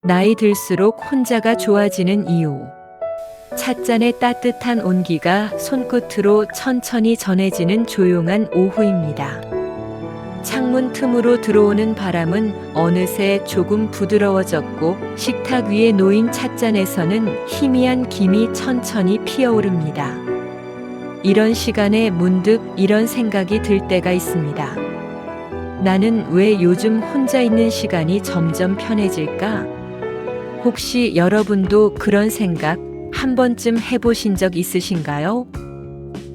나이 들수록 혼자가 좋아지는 이유. 찻잔의 따뜻한 온기가 손끝으로 천천히 전해지는 조용한 오후입니다. 창문 틈으로 들어오는 바람은 어느새 조금 부드러워졌고 식탁 위에 놓인 찻잔에서는 희미한 김이 천천히 피어오릅니다. 이런 시간에 문득 이런 생각이 들 때가 있습니다. 나는 왜 요즘 혼자 있는 시간이 점점 편해질까? 혹시 여러분도 그런 생각 한 번쯤 해보신 적 있으신가요?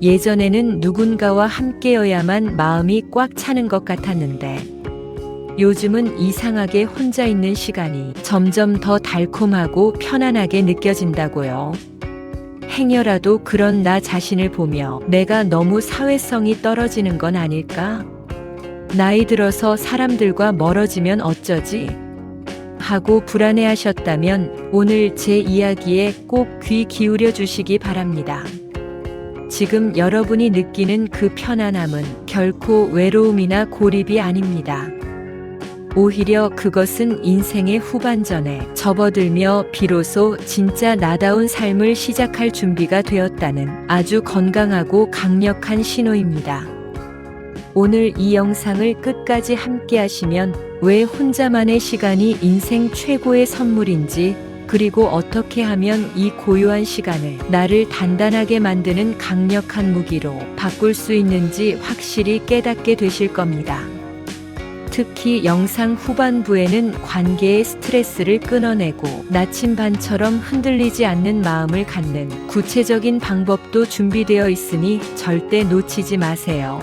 예전에는 누군가와 함께여야만 마음이 꽉 차는 것 같았는데 요즘은 이상하게 혼자 있는 시간이 점점 더 달콤하고 편안하게 느껴진다고요. 행여라도 그런 나 자신을 보며 내가 너무 사회성이 떨어지는 건 아닐까? 나이 들어서 사람들과 멀어지면 어쩌지? 하고 불안해하셨다면 오늘 제 이야기에 꼭 귀 기울여 주시기 바랍니다. 지금 여러분이 느끼는 그 편안함은 결코 외로움이나 고립이 아닙니다. 오히려 그것은 인생의 후반전에 접어들며 비로소 진짜 나다운 삶을 시작할 준비가 되었다는 아주 건강하고 강력한 신호입니다. 오늘 이 영상을 끝까지 함께 하시면 왜 혼자만의 시간이 인생 최고의 선물인지, 그리고 어떻게 하면 이 고요한 시간을 나를 단단하게 만드는 강력한 무기로 바꿀 수 있는지 확실히 깨닫게 되실 겁니다. 특히 영상 후반부에는 관계의 스트레스를 끊어내고 나침반처럼 흔들리지 않는 마음을 갖는 구체적인 방법도 준비되어 있으니 절대 놓치지 마세요.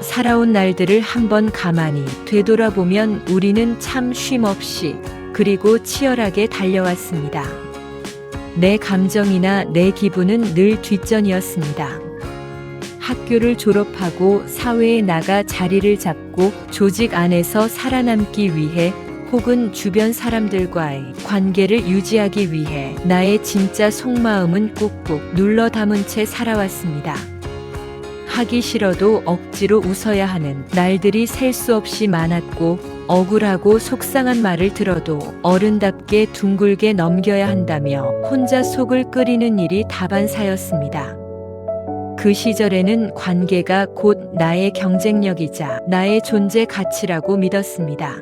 살아온 날들을 한번 가만히 되돌아보면 우리는 참 쉼없이 그리고 치열하게 달려왔습니다. 내 감정이나 내 기분은 늘 뒷전이었습니다. 학교를 졸업하고 사회에 나가 자리를 잡고 조직 안에서 살아남기 위해 혹은 주변 사람들과의 관계를 유지하기 위해 나의 진짜 속마음은 꾹꾹 눌러 담은 채 살아왔습니다. 하기 싫어도 억지로 웃어야 하는 날들이 셀 수 없이 많았고 억울하고 속상한 말을 들어도 어른답게 둥글게 넘겨야 한다며 혼자 속을 끓이는 일이 다반사였습니다. 그 시절에는 관계가 곧 나의 경쟁력이자 나의 존재 가치라고 믿었습니다.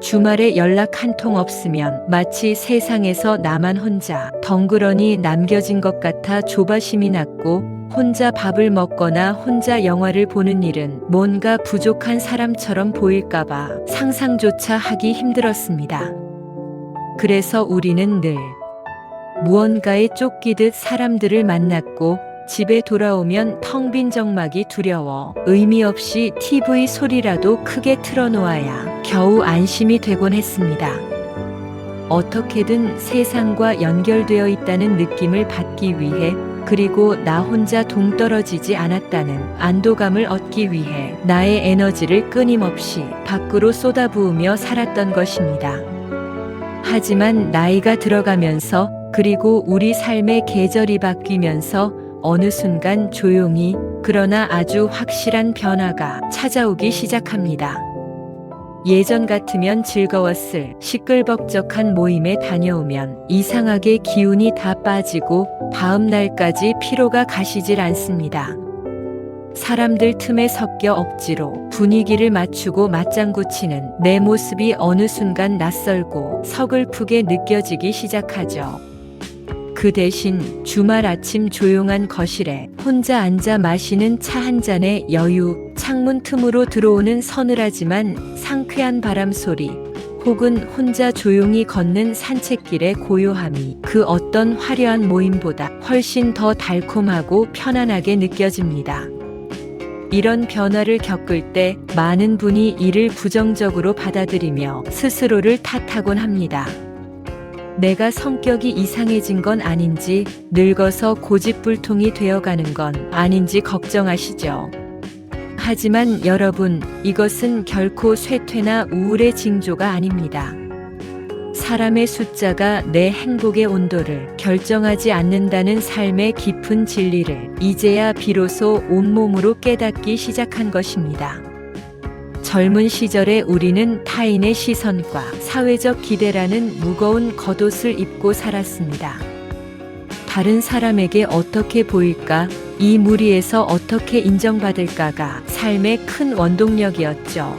주말에 연락 한 통 없으면 마치 세상에서 나만 혼자 덩그러니 남겨진 것 같아 조바심이 났고, 혼자 밥을 먹거나 혼자 영화를 보는 일은 뭔가 부족한 사람처럼 보일까봐 상상조차 하기 힘들었습니다. 그래서 우리는 늘 무언가에 쫓기듯 사람들을 만났고, 집에 돌아오면 텅 빈 정막이 두려워 의미 없이 TV 소리라도 크게 틀어놓아야 겨우 안심이 되곤 했습니다. 어떻게든 세상과 연결되어 있다는 느낌을 받기 위해, 그리고 나 혼자 동떨어지지 않았다는 안도감을 얻기 위해 나의 에너지를 끊임없이 밖으로 쏟아부으며 살았던 것입니다. 하지만 나이가 들어가면서, 그리고 우리 삶의 계절이 바뀌면서 어느 순간 조용히 그러나 아주 확실한 변화가 찾아오기 시작합니다. 예전 같으면 즐거웠을 시끌벅적한 모임에 다녀오면 이상하게 기운이 다 빠지고 다음 날까지 피로가 가시질 않습니다. 사람들 틈에 섞여 억지로 분위기를 맞추고 맞장구 치는 내 모습이 어느 순간 낯설고 서글프게 느껴지기 시작하죠. 그 대신 주말 아침 조용한 거실에 혼자 앉아 마시는 차 한 잔의 여유, 창문 틈으로 들어오는 서늘하지만 상쾌한 바람 소리, 혹은 혼자 조용히 걷는 산책길의 고요함이 그 어떤 화려한 모임보다 훨씬 더 달콤하고 편안하게 느껴집니다. 이런 변화를 겪을 때 많은 분이 이를 부정적으로 받아들이며 스스로를 탓하곤 합니다. 내가 성격이 이상해진 건 아닌지, 늙어서 고집불통이 되어가는 건 아닌지 걱정하시죠. 하지만 여러분, 이것은 결코 쇠퇴나 우울의 징조가 아닙니다. 사람의 숫자가 내 행복의 온도를 결정하지 않는다는 삶의 깊은 진리를 이제야 비로소 온몸으로 깨닫기 시작한 것입니다. 젊은 시절에 우리는 타인의 시선과 사회적 기대라는 무거운 겉옷을 입고 살았습니다. 다른 사람에게 어떻게 보일까, 이 무리에서 어떻게 인정받을까가 삶의 큰 원동력이었죠.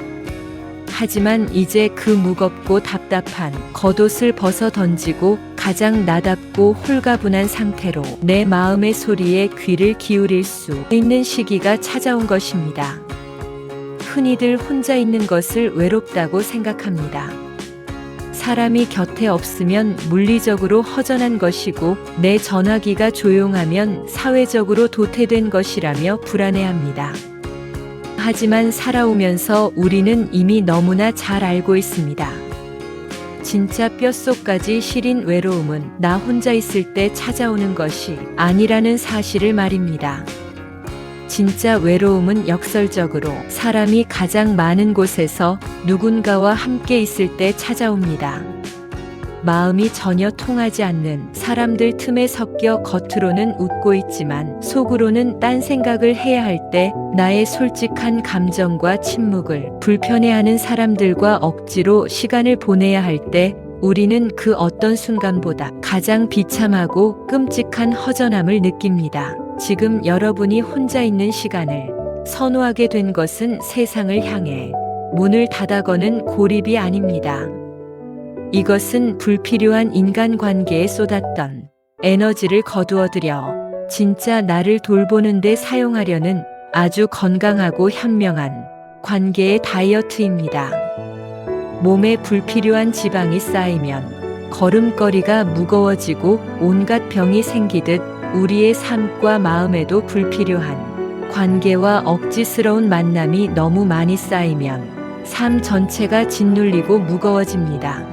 하지만 이제 그 무겁고 답답한 겉옷을 벗어 던지고 가장 나답고 홀가분한 상태로 내 마음의 소리에 귀를 기울일 수 있는 시기가 찾아온 것입니다. 흔히들 혼자 있는 것을 외롭다고 생각합니다. 사람이 곁에 없으면 물리적으로 허전한 것이고 내 전화기가 조용하면 사회적으로 도태된 것이라며 불안해합니다. 하지만 살아오면서 우리는 이미 너무나 잘 알고 있습니다. 진짜 뼛속까지 시린 외로움은 나 혼자 있을 때 찾아오는 것이 아니라는 사실을 말입니다. 진짜 외로움은 역설적으로 사람이 가장 많은 곳에서 누군가와 함께 있을 때 찾아옵니다. 마음이 전혀 통하지 않는 사람들 틈에 섞여 겉으로는 웃고 있지만 속으로는 딴 생각을 해야 할 때, 나의 솔직한 감정과 침묵을 불편해하는 사람들과 억지로 시간을 보내야 할 때, 우리는 그 어떤 순간보다 가장 비참하고 끔찍한 허전함을 느낍니다. 지금 여러분이 혼자 있는 시간을 선호하게 된 것은 세상을 향해 문을 닫아거는 고립이 아닙니다. 이것은 불필요한 인간관계에 쏟았던 에너지를 거두어들여 진짜 나를 돌보는 데 사용하려는 아주 건강하고 현명한 관계의 다이어트입니다. 몸에 불필요한 지방이 쌓이면 걸음걸이가 무거워지고 온갖 병이 생기듯 우리의 삶과 마음에도 불필요한 관계와 억지스러운 만남이 너무 많이 쌓이면 삶 전체가 짓눌리고 무거워집니다.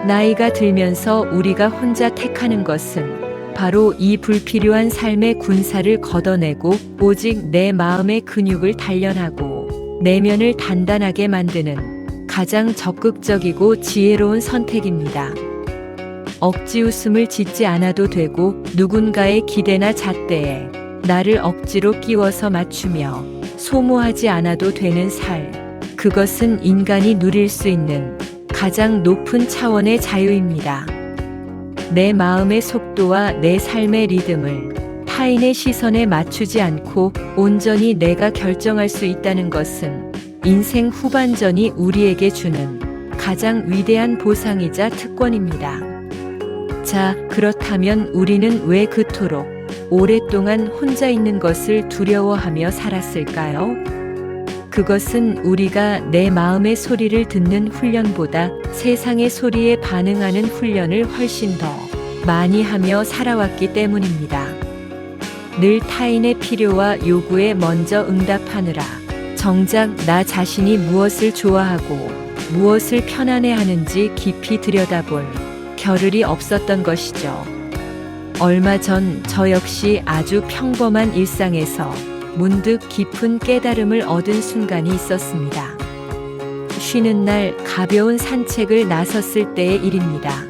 나이가 들면서 우리가 혼자 택하는 것은 바로 이 불필요한 삶의 군사를 걷어내고 오직 내 마음의 근육을 단련하고 내면을 단단하게 만드는 가장 적극적이고 지혜로운 선택입니다. 억지 웃음을 짓지 않아도 되고 누군가의 기대나 잣대에 나를 억지로 끼워서 맞추며 소모하지 않아도 되는 삶. 그것은 인간이 누릴 수 있는 가장 높은 차원의 자유입니다. 내 마음의 속도와 내 삶의 리듬을 타인의 시선에 맞추지 않고 온전히 내가 결정할 수 있다는 것은 인생 후반전이 우리에게 주는 가장 위대한 보상이자 특권입니다. 자, 그렇다면 우리는 왜 그토록 오랫동안 혼자 있는 것을 두려워하며 살았을까요? 그것은 우리가 내 마음의 소리를 듣는 훈련보다 세상의 소리에 반응하는 훈련을 훨씬 더 많이 하며 살아왔기 때문입니다. 늘 타인의 필요와 요구에 먼저 응답하느라 정작 나 자신이 무엇을 좋아하고 무엇을 편안해하는지 깊이 들여다볼 겨를이 없었던 것이죠. 얼마 전 저 역시 아주 평범한 일상에서 문득 깊은 깨달음을 얻은 순간이 있었습니다. 쉬는 날 가벼운 산책을 나섰을 때의 일입니다.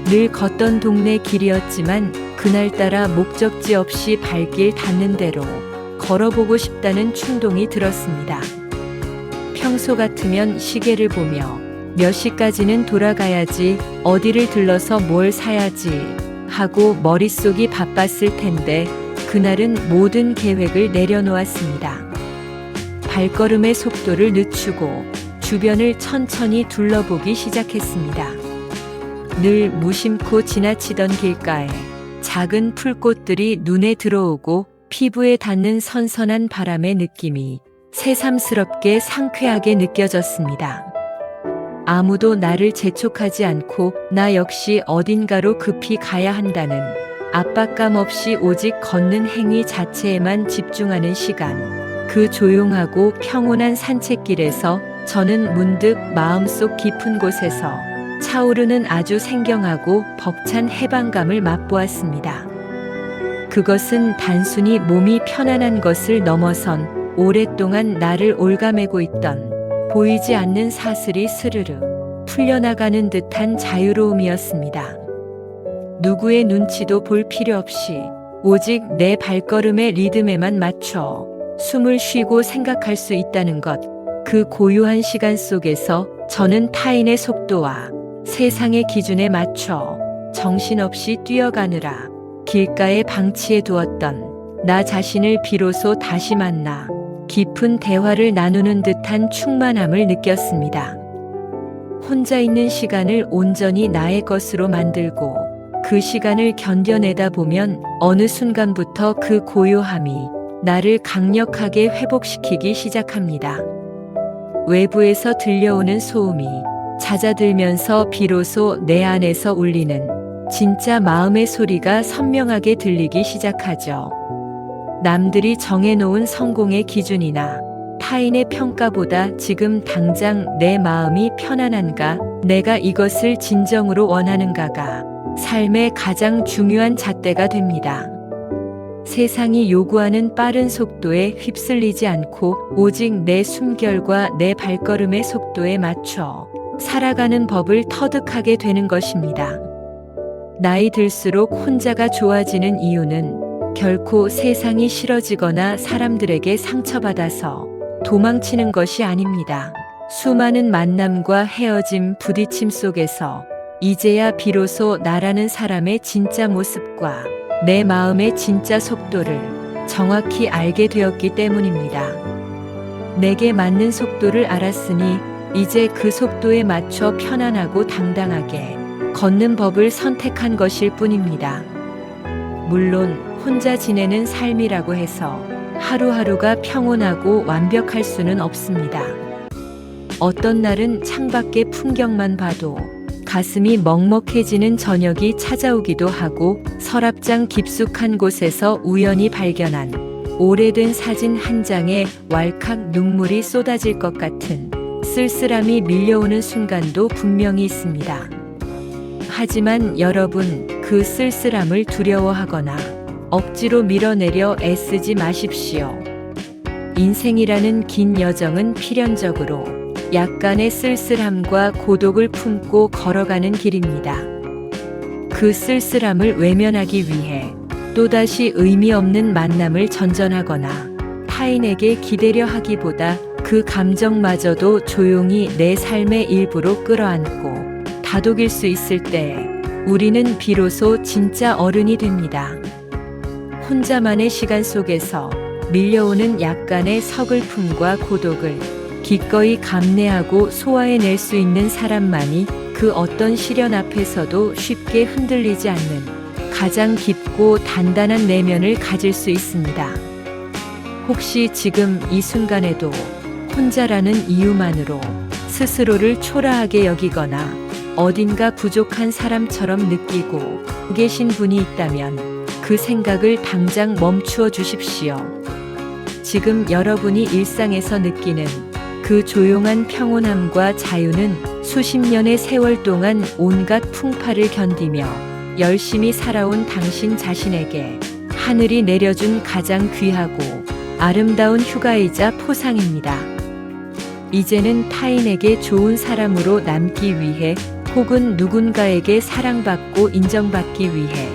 늘 걷던 동네 길이었지만 그날따라 목적지 없이 발길 닿는 대로 걸어보고 싶다는 충동이 들었습니다. 평소 같으면 시계를 보며 몇 시까지는 돌아가야지, 어디를 들러서 뭘 사야지 하고 머릿속이 바빴을 텐데 그날은 모든 계획을 내려놓았습니다. 발걸음의 속도를 늦추고 주변을 천천히 둘러보기 시작했습니다. 늘 무심코 지나치던 길가에 작은 풀꽃들이 눈에 들어오고 피부에 닿는 선선한 바람의 느낌이 새삼스럽게 상쾌하게 느껴졌습니다. 아무도 나를 재촉하지 않고 나 역시 어딘가로 급히 가야 한다는 압박감 없이 오직 걷는 행위 자체에만 집중하는 시간. 그 조용하고 평온한 산책길에서 저는 문득 마음속 깊은 곳에서 차오르는 아주 생경하고 벅찬 해방감을 맛보았습니다. 그것은 단순히 몸이 편안한 것을 넘어선 오랫동안 나를 올가매고 있던 보이지 않는 사슬이 스르르 풀려나가는 듯한 자유로움이었습니다. 누구의 눈치도 볼 필요 없이 오직 내 발걸음의 리듬에만 맞춰 숨을 쉬고 생각할 수 있다는 것, 그 고요한 시간 속에서 저는 타인의 속도와 세상의 기준에 맞춰 정신없이 뛰어가느라 길가에 방치해 두었던 나 자신을 비로소 다시 만나 깊은 대화를 나누는 듯한 충만함을 느꼈습니다. 혼자 있는 시간을 온전히 나의 것으로 만들고 그 시간을 견뎌내다 보면 어느 순간부터 그 고요함이 나를 강력하게 회복시키기 시작합니다. 외부에서 들려오는 소음이 잦아들면서 비로소 내 안에서 울리는 진짜 마음의 소리가 선명하게 들리기 시작하죠. 남들이 정해놓은 성공의 기준이나 타인의 평가보다 지금 당장 내 마음이 편안한가, 내가 이것을 진정으로 원하는가가 삶의 가장 중요한 잣대가 됩니다. 세상이 요구하는 빠른 속도에 휩쓸리지 않고 오직 내 숨결과 내 발걸음의 속도에 맞춰 살아가는 법을 터득하게 되는 것입니다. 나이 들수록 혼자가 좋아지는 이유는 결코 세상이 싫어지거나 사람들에게 상처받아서 도망치는 것이 아닙니다. 수많은 만남과 헤어짐, 부딪힘 속에서 이제야 비로소 나라는 사람의 진짜 모습과 내 마음의 진짜 속도를 정확히 알게 되었기 때문입니다. 내게 맞는 속도를 알았으니 이제 그 속도에 맞춰 편안하고 당당하게 걷는 법을 선택한 것일 뿐입니다. 물론 혼자 지내는 삶이라고 해서 하루하루가 평온하고 완벽할 수는 없습니다. 어떤 날은 창밖의 풍경만 봐도 가슴이 먹먹해지는 저녁이 찾아오기도 하고, 서랍장 깊숙한 곳에서 우연히 발견한 오래된 사진 한 장에 왈칵 눈물이 쏟아질 것 같은 쓸쓸함이 밀려오는 순간도 분명히 있습니다. 하지만 여러분, 그 쓸쓸함을 두려워하거나 억지로 밀어내려 애쓰지 마십시오. 인생이라는 긴 여정은 필연적으로 약간의 쓸쓸함과 고독을 품고 걸어가는 길입니다. 그 쓸쓸함을 외면하기 위해 또다시 의미 없는 만남을 전전하거나 타인에게 기대려 하기보다 그 감정마저도 조용히 내 삶의 일부로 끌어안고 다독일 수 있을 때 우리는 비로소 진짜 어른이 됩니다. 혼자만의 시간 속에서 밀려오는 약간의 서글픔과 고독을 기꺼이 감내하고 소화해낼 수 있는 사람만이 그 어떤 시련 앞에서도 쉽게 흔들리지 않는 가장 깊고 단단한 내면을 가질 수 있습니다. 혹시 지금 이 순간에도 혼자라는 이유만으로 스스로를 초라하게 여기거나 어딘가 부족한 사람처럼 느끼고 계신 분이 있다면 그 생각을 당장 멈추어 주십시오. 지금 여러분이 일상에서 느끼는 그 조용한 평온함과 자유는 수십 년의 세월 동안 온갖 풍파를 견디며 열심히 살아온 당신 자신에게 하늘이 내려준 가장 귀하고 아름다운 휴가이자 포상입니다. 이제는 타인에게 좋은 사람으로 남기 위해 혹은 누군가에게 사랑받고 인정받기 위해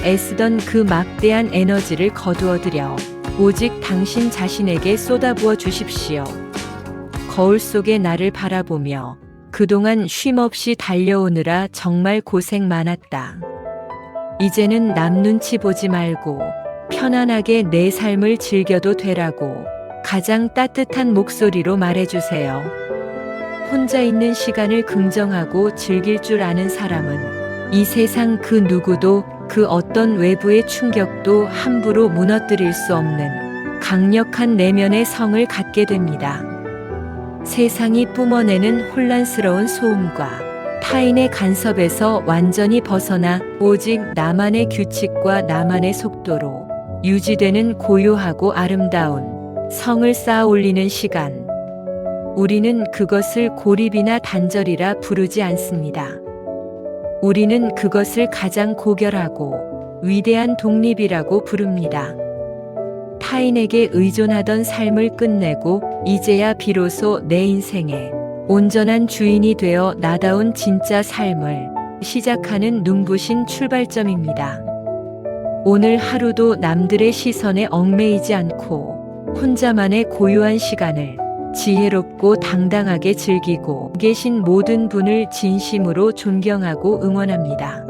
애쓰던 그 막대한 에너지를 거두어들여 오직 당신 자신에게 쏟아부어 주십시오. 거울 속의 나를 바라보며 그동안 쉼없이 달려오느라 정말 고생 많았다. 이제는 남 눈치 보지 말고 편안하게 내 삶을 즐겨도 되라고 가장 따뜻한 목소리로 말해주세요. 혼자 있는 시간을 긍정하고 즐길 줄 아는 사람은 이 세상 그 누구도 그 어떤 외부의 충격도 함부로 무너뜨릴 수 없는 강력한 내면의 성을 갖게 됩니다. 세상이 뿜어내는 혼란스러운 소음과 타인의 간섭에서 완전히 벗어나 오직 나만의 규칙과 나만의 속도로 유지되는 고요하고 아름다운 성을 쌓아 올리는 시간. 우리는 그것을 고립이나 단절이라 부르지 않습니다. 우리는 그것을 가장 고결하고 위대한 독립이라고 부릅니다. 타인에게 의존하던 삶을 끝내고 이제야 비로소 내 인생의 온전한 주인이 되어 나다운 진짜 삶을 시작하는 눈부신 출발점입니다. 오늘 하루도 남들의 시선에 얽매이지 않고 혼자만의 고요한 시간을 지혜롭고 당당하게 즐기고 계신 모든 분을 진심으로 존경하고 응원합니다.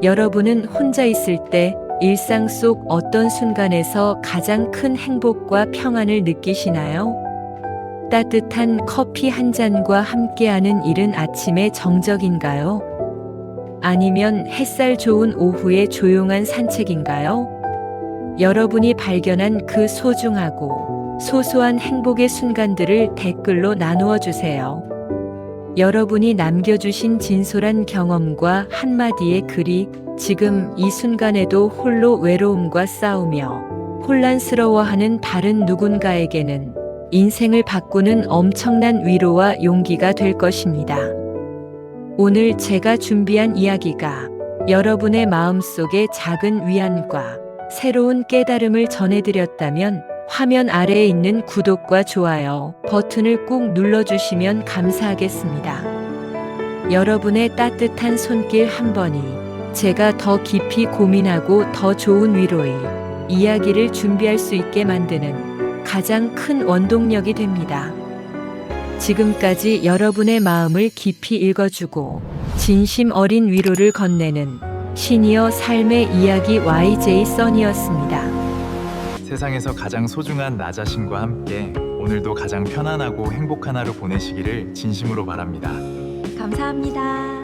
여러분은 혼자 있을 때 일상 속 어떤 순간에서 가장 큰 행복과 평안을 느끼시나요? 따뜻한 커피 한 잔과 함께하는 이른 아침의 정적인가요? 아니면 햇살 좋은 오후의 조용한 산책인가요? 여러분이 발견한 그 소중하고 소소한 행복의 순간들을 댓글로 나누어 주세요. 여러분이 남겨주신 진솔한 경험과 한마디의 글이 지금 이 순간에도 홀로 외로움과 싸우며 혼란스러워하는 다른 누군가에게는 인생을 바꾸는 엄청난 위로와 용기가 될 것입니다. 오늘 제가 준비한 이야기가 여러분의 마음속에 작은 위안과 새로운 깨달음을 전해드렸다면 화면 아래에 있는 구독과 좋아요 버튼을 꾹 눌러주시면 감사하겠습니다. 여러분의 따뜻한 손길 한 번이 제가 더 깊이 고민하고 더 좋은 위로의 이야기를 준비할 수 있게 만드는 가장 큰 원동력이 됩니다. 지금까지 여러분의 마음을 깊이 읽어주고 진심 어린 위로를 건네는 시니어 삶의 이야기 YJ 써니였습니다. 세상에서 가장 소중한 나 자신과 함께 오늘도 가장 편안하고 행복한 하루 보내시기를 진심으로 바랍니다. 감사합니다.